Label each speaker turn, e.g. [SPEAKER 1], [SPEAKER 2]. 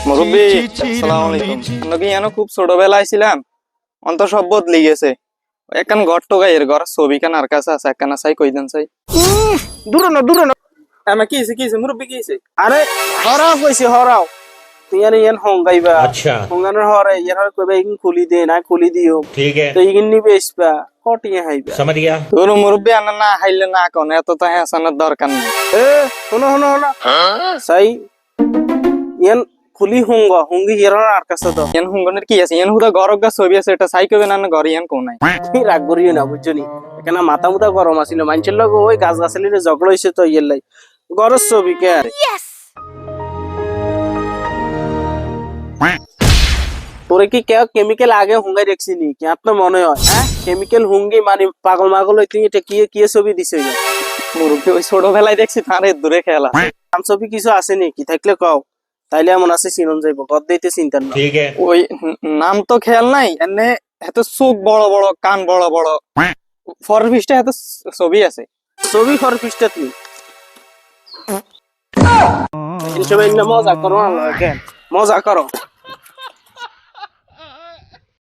[SPEAKER 1] মুরব্বি আসসালামু আলাইকুম। নকি এনো খুব ছোটবেলায় ছিলাম, অন্ত সব বদলে গেছে। একখান ঘর টোকাইয়ের ঘর ছবি কান আর কাছে আছে, একখানা চাই কই দেন চাই।
[SPEAKER 2] দূরে না
[SPEAKER 1] আমার কি হইছে মুরব্বি কি হইছে?
[SPEAKER 2] আরে হরাও কইছি হরাও তুই আর ইয়ান হংগাইবা
[SPEAKER 3] अच्छा
[SPEAKER 2] হংগানোর হরে ইয়ান হরে কইবা ইগিন খুলি দে না খুলি দিও
[SPEAKER 3] ठीक है
[SPEAKER 2] তো ইগিন নিবে ইসবা কটিয়ে হাইবা
[SPEAKER 3] समझ गया
[SPEAKER 1] তোর মুরব্বি আনা না হাইলে না কোন এত তো হাসানোর দরকার নেই।
[SPEAKER 2] এ হনো সাই ইয়ান খুলি হুঙ্গি হিরন আর কাছে তো
[SPEAKER 1] ইয়ান হুঙ্গনের কি আছে? ইয়ান হুদা ঘর গা ছবি আছে, এটা চাই কইবে না ঘর ইয়ান কোন নাই।
[SPEAKER 2] তুই রাগ করিও না বুঝছনি এখানে মাথা মুথা গরম আছিল মানুষের লগে ওই গাছ গাছালিরে ঝগড়া হইছে তো ইয়ের লাই গরজ ছবি কে আরে তোরে কি কেউ কেমিক্যাল আগে হুঙ্গাই দেখছিনি কি আপনার মনে হয় হ্যাঁ কেমিক্যাল হুঙ্গি মানে পাগল মাগল হই তুই এটা কি ছবি দিছে
[SPEAKER 1] মুরব্বি ওই ছোটবেলায় দেখছি তারে দূরে খেলা।
[SPEAKER 2] নাম ছবি কিছু আছে নি কি থাকলে কও তাইলে এমন আছে চিনন যাইব গদ দিতে চিন্তা না
[SPEAKER 3] ठीक है
[SPEAKER 1] ওই নাম তো খেয়াল নাই, এনে এত চোখ বড় বড়, কান বড় বড়, ফরফিস্টে এত ছবি আছে।
[SPEAKER 2] ছবি খর পৃষ্ঠা তুই এই সবাই না মজা করো না কেন মজা করো